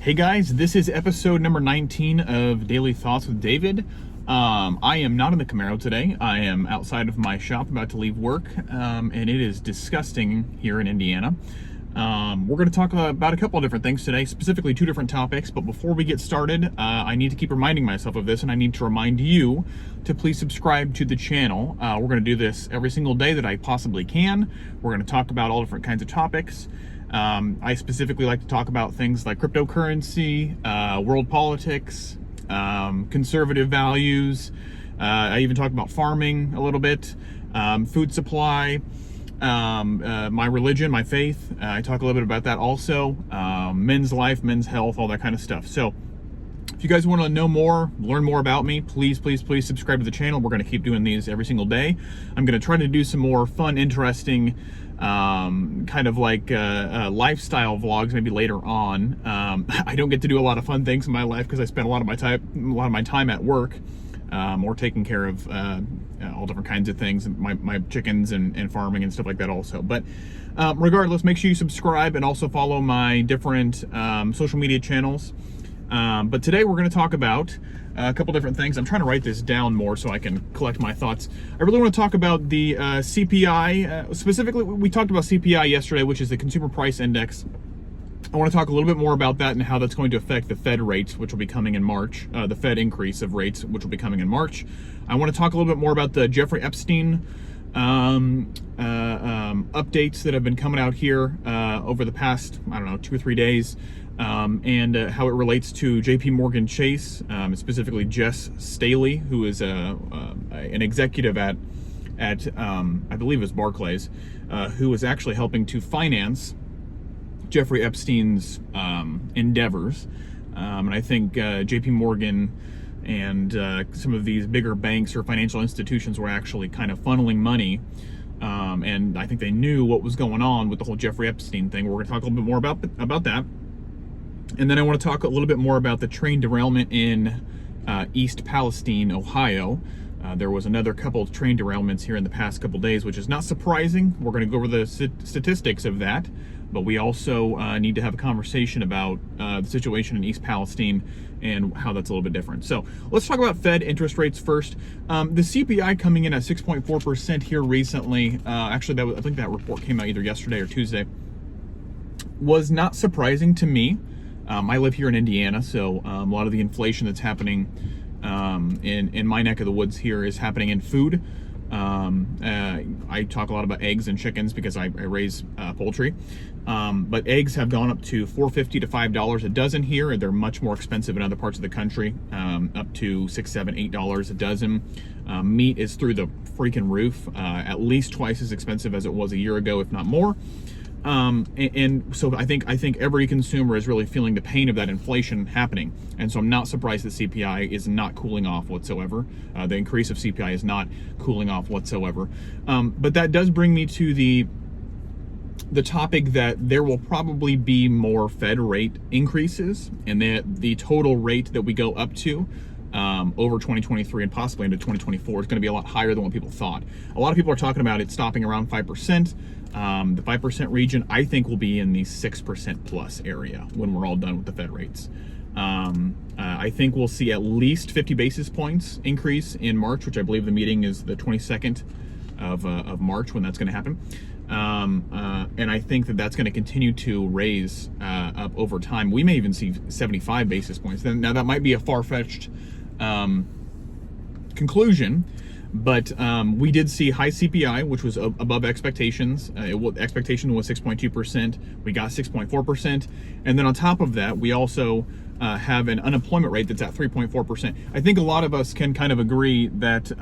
Hey guys, this is episode number 19 of Daily Thoughts with David. I am not in the Camaro today. I am outside of my shop about to leave work, and it is disgusting here in Indiana. We're going to talk about a couple of different things today, specifically two different topics. But before we get started, I need to keep reminding myself of this, and I need to remind you to please subscribe to the channel. We're going to do this every single day that I possibly can. We're going to talk about all different kinds of topics. I specifically like to talk about things like cryptocurrency, world politics, conservative values. I even talk about farming a little bit, food supply, my religion, my faith. I talk a little bit about that also, men's life, men's health, all that kind of stuff. So if you guys want to know more, learn more about me, please subscribe to the channel. We're going to keep doing these every single day. I'm going to try to do some more fun, interesting, kind of like lifestyle vlogs maybe later on. I don't get to do a lot of fun things in my life because I spend a lot of my time at work, or taking care of all different kinds of things, my chickens and farming and stuff like that also. But regardless, make sure you subscribe and also follow my different social media channels. But today we're going to talk about a couple different things. I'm trying to write this down more so I can collect my thoughts. I really want to talk about the CPI. Specifically, we talked about CPI yesterday, which is the Consumer Price Index. I want to talk a little bit more about that and how that's going to affect the Fed rates, which will be coming in March, the Fed increase of rates, which will be coming in March. I want to talk a little bit more about the Jeffrey Epstein updates that have been coming out here over the past, 2 or 3 days. And how it relates to JPMorgan Chase, specifically Jess Staley, who is an executive at I believe it was Barclays, who was actually helping to finance Jeffrey Epstein's endeavors. And I think JPMorgan and some of these bigger banks or financial institutions were actually kind of funneling money. And I think they knew what was going on with the whole Jeffrey Epstein thing. We're going to talk a little bit more about that. And then I want to talk a little bit more about the train derailment in East Palestine, Ohio. There was another couple of train derailments here in the past couple days, which is not surprising. We're going to go over the statistics of that, but we also need to have a conversation about the situation in East Palestine and how that's a little bit different. So let's talk about Fed interest rates first. The CPI coming in at 6.4% here recently. Actually, I think that report came out either yesterday or Tuesday. Was not surprising to me. I live here in Indiana, so a lot of the inflation that's happening in my neck of the woods here is happening in food. I talk a lot about eggs and chickens because I raise poultry. But eggs have gone up to $4.50 to $5 a dozen here. They're much more expensive in other parts of the country, up to $6, $7, $8 a dozen. Meat is through the freaking roof, at least twice as expensive as it was a year ago, if not more. And so I think every consumer is really feeling the pain of that inflation happening. And so I'm not surprised that CPI is not cooling off whatsoever. The increase of CPI is not cooling off whatsoever. But that does bring me to the topic that there will probably be more Fed rate increases, and that the total rate that we go up to over 2023 and possibly into 2024 is going to be a lot higher than what people thought. A lot of people are talking about it stopping around 5%. The 5% region, I think, will be in the 6% plus area when we're all done with the Fed rates. I think we'll see at least 50 basis points increase in March, which I believe the meeting is the 22nd of March when that's going to happen. And I think that that's going to continue to raise up over time. We may even see 75 basis points. Now, that might be a far-fetched conclusion, but we did see high CPI, which was above expectations. Expectation was 6.2%. We got 6.4%. And then on top of that, we also have an unemployment rate that's at 3.4%. I think a lot of us can kind of agree that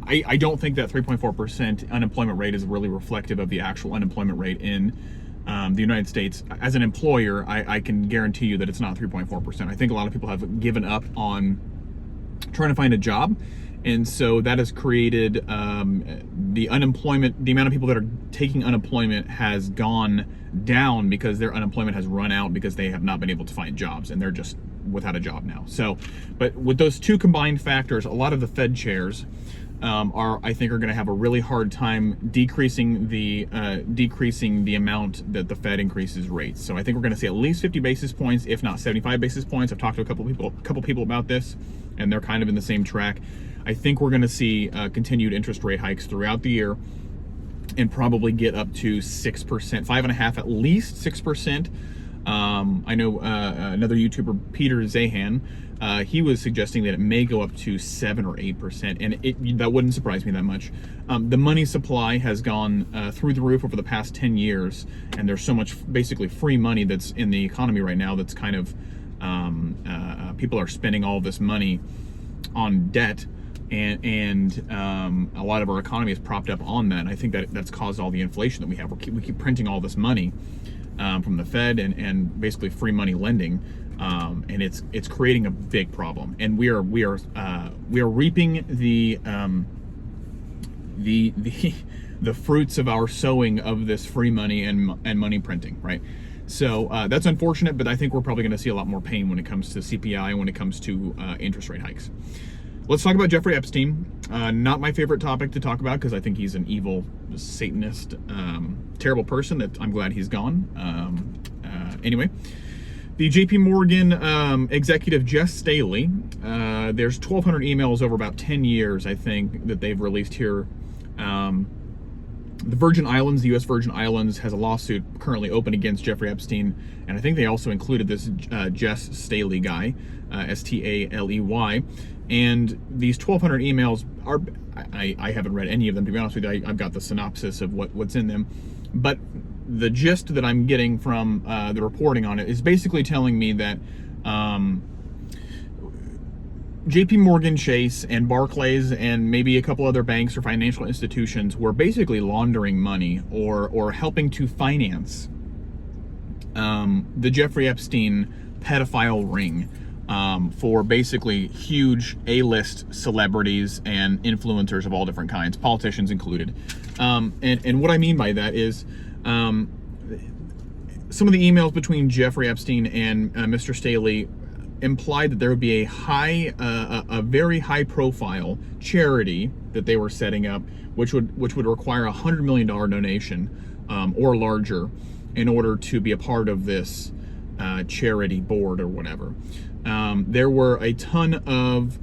I don't think that 3.4% unemployment rate is really reflective of the actual unemployment rate in the United States. As an employer, I can guarantee you that it's not 3.4%. I think a lot of people have given up on trying to find a job. And so that has created the amount of people that are taking unemployment has gone down because their unemployment has run out because they have not been able to find jobs and they're just without a job now. So, but with those two combined factors, a lot of the Fed chairs I think are going to have a really hard time decreasing the amount that the Fed increases rates. So I think we're going to see at least 50 basis points, if not 75 basis points. I've talked to a couple people about this, and they're kind of in the same track. I think we're going to see continued interest rate hikes throughout the year, and probably get up to 6%, 5.5%, at least 6%. I know another YouTuber, Peter Zahan, he was suggesting that it may go up to 7 or 8%, and that wouldn't surprise me that much. The money supply has gone through the roof over the past 10 years, and there's so much basically free money that's in the economy right now that's kind of, people are spending all this money on debt, and a lot of our economy is propped up on that. And I think that's caused all the inflation that we have. We keep printing all this money from the Fed and basically free money lending, and it's creating a big problem. And we are reaping the fruits of our sowing of this free money and money printing, right? So that's unfortunate, but I think we're probably going to see a lot more pain when it comes to CPI and when it comes to interest rate hikes. Let's talk about Jeffrey Epstein. Not my favorite topic to talk about because I think he's an evil Satanist, terrible person that I'm glad he's gone. Anyway, the JPMorgan executive Jess Staley, there's 1,200 emails over about 10 years, I think, that they've released here. The Virgin Islands, the U.S. Virgin Islands, has a lawsuit currently open against Jeffrey Epstein, and I think they also included this Jess Staley guy, Staley, and these 1,200 emails are, I haven't read any of them, to be honest with you. I've got the synopsis of what's in them, but the gist that I'm getting from the reporting on it is basically telling me that JPMorgan Chase and Barclays and maybe a couple other banks or financial institutions were basically laundering money or helping to finance the Jeffrey Epstein pedophile ring for basically huge A-list celebrities and influencers of all different kinds, politicians included. And what I mean by that is some of the emails between Jeffrey Epstein and Mr. Staley implied that there would be a very high profile charity that they were setting up, which would require a $100 million donation or larger in order to be a part of this charity board or whatever. There were a ton of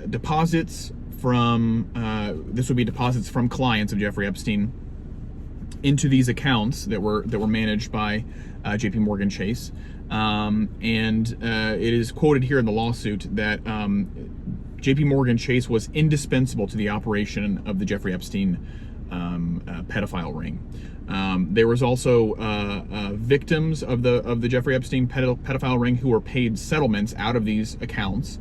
deposits from this would be deposits from clients of Jeffrey Epstein into these accounts that were managed by JPMorgan Chase. And it is quoted here in the lawsuit that JPMorgan Chase was indispensable to the operation of the Jeffrey Epstein pedophile ring. There was also victims of the Jeffrey Epstein pedophile ring who were paid settlements out of these accounts.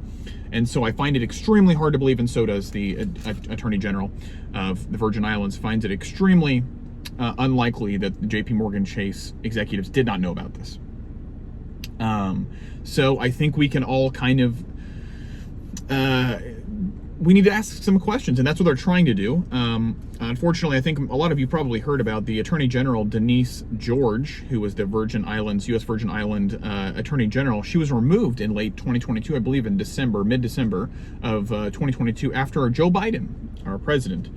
And so I find it extremely hard to believe, and so does the Attorney General of the Virgin Islands, finds it extremely unlikely that the JPMorgan Chase executives did not know about this. So I think we can all kind of, we need to ask some questions, and that's what they're trying to do. Unfortunately, I think a lot of you probably heard about the Attorney General, Denise George, who was the Virgin Islands, U.S. Virgin Island Attorney General. She was removed in late 2022, I believe in mid-December of 2022, after Joe Biden, our president,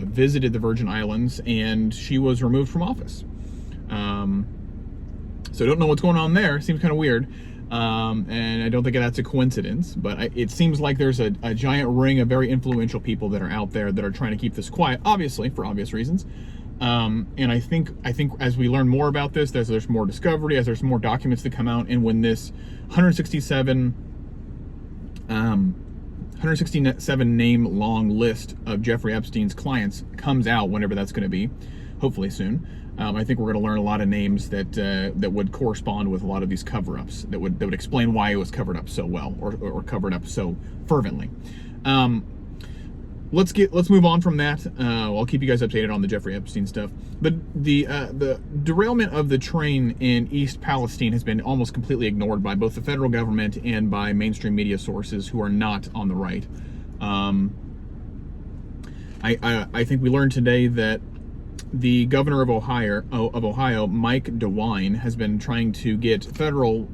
visited the Virgin Islands, and she was removed from office. So I don't know what's going on there. Seems kind of weird. And I don't think that's a coincidence, but it seems like there's a giant ring of very influential people that are out there that are trying to keep this quiet, obviously, for obvious reasons. And I think as we learn more about this, as there's more discovery, as there's more documents that come out, and when this 167 name long list of Jeffrey Epstein's clients comes out, whenever that's going to be, hopefully soon, I think we're going to learn a lot of names that would correspond with a lot of these cover-ups, that would explain why it was covered up so well, or covered up so fervently. Let's move on from that. I'll keep you guys updated on the Jeffrey Epstein stuff. But the derailment of the train in East Palestine has been almost completely ignored by both the federal government and by mainstream media sources who are not on the right. I think we learned today that the governor of Ohio, Mike DeWine, has been trying to get federal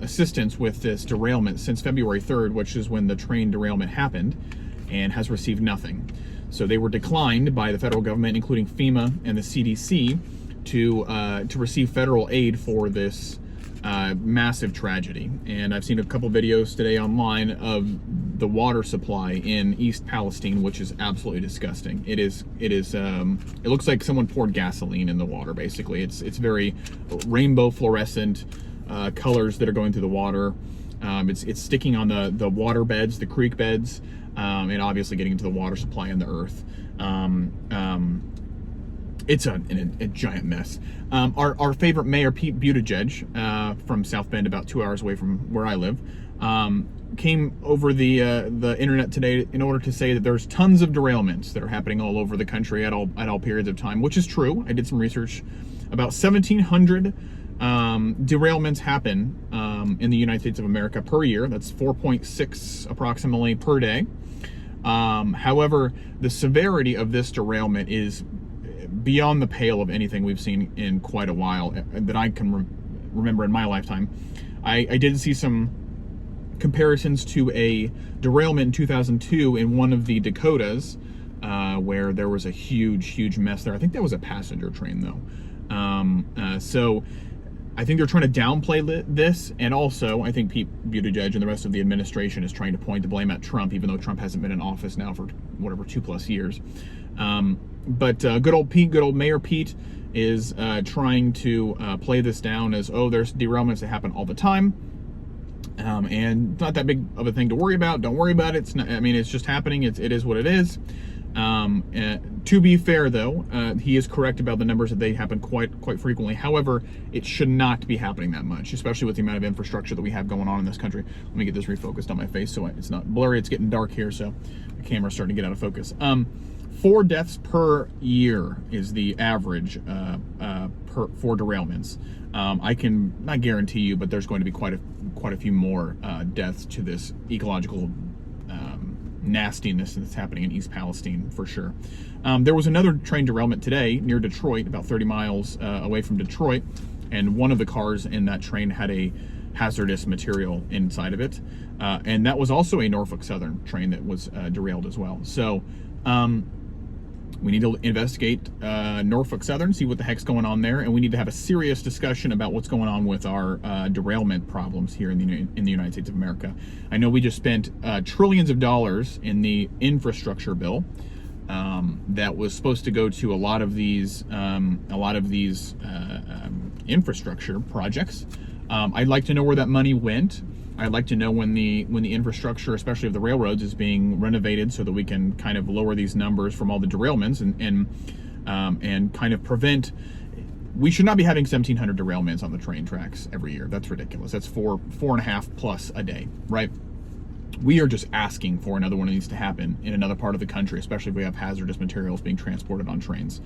assistance with this derailment since February 3rd, which is when the train derailment happened, and has received nothing. So they were declined by the federal government, including FEMA and the CDC, to receive federal aid for this massive tragedy. And I've seen a couple videos today online of the water supply in East Palestine, which is absolutely disgusting. It looks like someone poured gasoline in the water, basically. It's very rainbow fluorescent colors that are going through the water. It's sticking on the water beds, the creek beds, and obviously getting into the water supply in the earth. It's a giant mess. Our favorite mayor, Pete Buttigieg, from South Bend, about 2 hours away from where I live, came over the internet today in order to say that there's tons of derailments that are happening all over the country at all periods of time, which is true. I did some research. About 1,700 derailments happen in the United States of America per year. That's 4.6 approximately per day. However, the severity of this derailment is beyond the pale of anything we've seen in quite a while that I can remember in my lifetime. I did see some comparisons to a derailment in 2002 in one of the Dakotas, where there was a huge mess there. I think that was a passenger train though. So I think they're trying to downplay this, and also I think Pete Buttigieg and the rest of the administration is trying to point the blame at Trump, even though Trump hasn't been in office now for whatever 2+ years. But good old Mayor Pete is trying to play this down as, oh, there's derailments that happen all the time, and it's not that big of a thing to worry about. Don't worry about it. It's not, I mean, it's just happening. It is what it is. To be fair, though, he is correct about the numbers that they happen quite frequently. However, it should not be happening that much, especially with the amount of infrastructure that we have going on in this country. Let me get this refocused on my face so it's not blurry. It's getting dark here, so the camera's starting to get out of focus. 4 deaths per year is the average for derailments. I can not guarantee you, but there's going to be quite a few more deaths to this ecological nastiness that's happening in East Palestine for sure. There was another train derailment today near Detroit, about 30 miles away from Detroit, and one of the cars in that train had a hazardous material inside of it, and that was also a Norfolk Southern train that was derailed as well. So we need to investigate Norfolk Southern, see what the heck's going on there, and we need to have a serious discussion about what's going on with our derailment problems here in the United States of America. I know we just spent trillions of dollars in the infrastructure bill that was supposed to go to a lot of these infrastructure projects. I'd like to know where that money went. I'd like to know when the infrastructure, especially of the railroads, is being renovated so that we can kind of lower these numbers from all the derailments and kind of prevent. We should not be having 1,700 derailments on the train tracks every year. That's ridiculous. That's 4.5+ a day, right? We are just asking for another one of these to happen in another part of the country, especially if we have hazardous materials being transported on trains.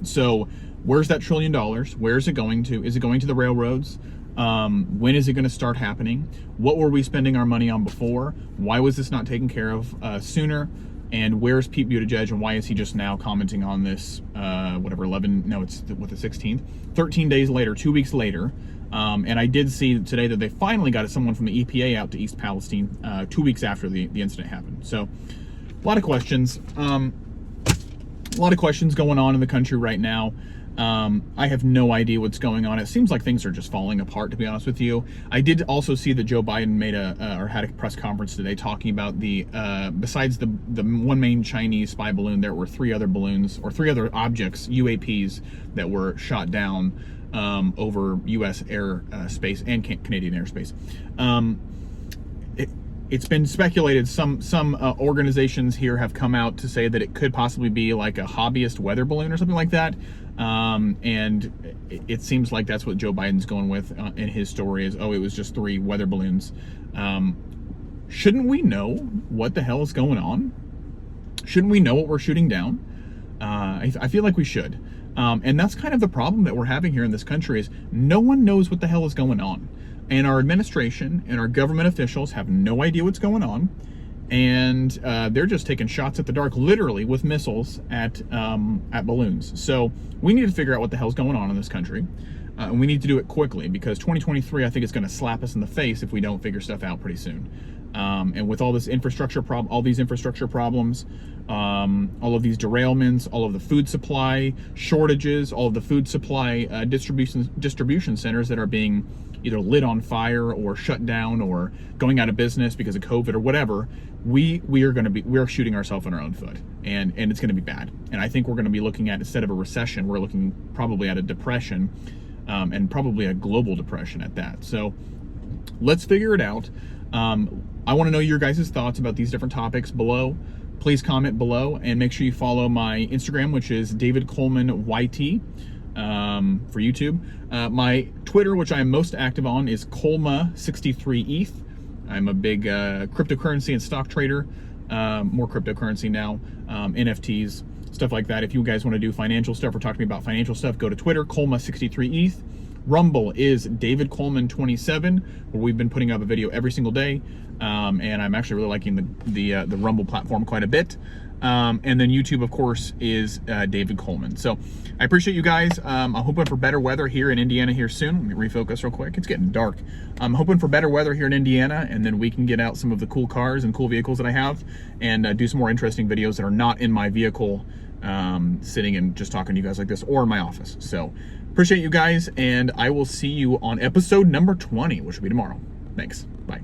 So where's that $1 trillion? Where is it going to? Is it going to the railroads? When is it going to start happening? What were we spending our money on before? Why was this not taken care of sooner? And where's Pete Buttigieg, and why is he just now commenting on this, it's the 16th, 13 days later, 2 weeks later. And I did see today that they finally got someone from the EPA out to East Palestine 2 weeks after the incident happened. So a lot of questions. A lot of questions going on in the country right now. I have no idea what's going on. It seems like things are just falling apart, to be honest with you. I did also see that Joe Biden made had a press conference today talking about besides the one main Chinese spy balloon, there were 3 other balloons or 3 other objects, UAPs, that were shot down over U.S. airspace and Canadian airspace. It's been speculated, some organizations here have come out to say that it could possibly be like a hobbyist weather balloon or something like that. And it seems like that's what Joe Biden's going with in his story is, it was just 3 weather balloons. Shouldn't we know what the hell is going on? Shouldn't we know what we're shooting down? I feel like we should. And that's kind of the problem that we're having here in this country is no one knows what the hell is going on. And our administration and our government officials have no idea what's going on. and they're just taking shots at the dark, literally with missiles at balloons. So we need to figure out what the hell's going on in this country, and we need to do it quickly, because 2023, I think, is going to slap us in the face if we don't figure stuff out pretty soon. And with all this infrastructure all these infrastructure problems, all of these derailments, all of the food supply shortages, all of the food supply distribution centers that are being either lit on fire or shut down or going out of business because of COVID or whatever, we are shooting ourselves in our own foot, and it's going to be bad. And I think we're going to be looking at, instead of a recession, we're looking probably at a depression, and probably a global depression at that. So let's figure it out. I want to know your guys' thoughts about these different topics below. Please comment below, and make sure you follow my Instagram, which is David Coleman YT, for YouTube. My Twitter, which I am most active on, is Colma63ETH. I'm a big cryptocurrency and stock trader, more cryptocurrency now, NFTs, stuff like that. If you guys want to do financial stuff or talk to me about financial stuff, go to Twitter, Colma63ETH. Rumble is David Coleman 27, where we've been putting up a video every single day, and I'm actually really liking the Rumble platform quite a bit. And then YouTube, of course, is David Coleman. So I appreciate you guys. I'm hoping for better weather here in Indiana here soon. Let me refocus real quick. It's getting dark. I'm hoping for better weather here in Indiana, and then we can get out some of the cool cars and cool vehicles that I have, and do some more interesting videos that are not in my vehicle, sitting and just talking to you guys like this, or in my office. So appreciate you guys, and I will see you on episode number 20, which will be tomorrow. Thanks. Bye.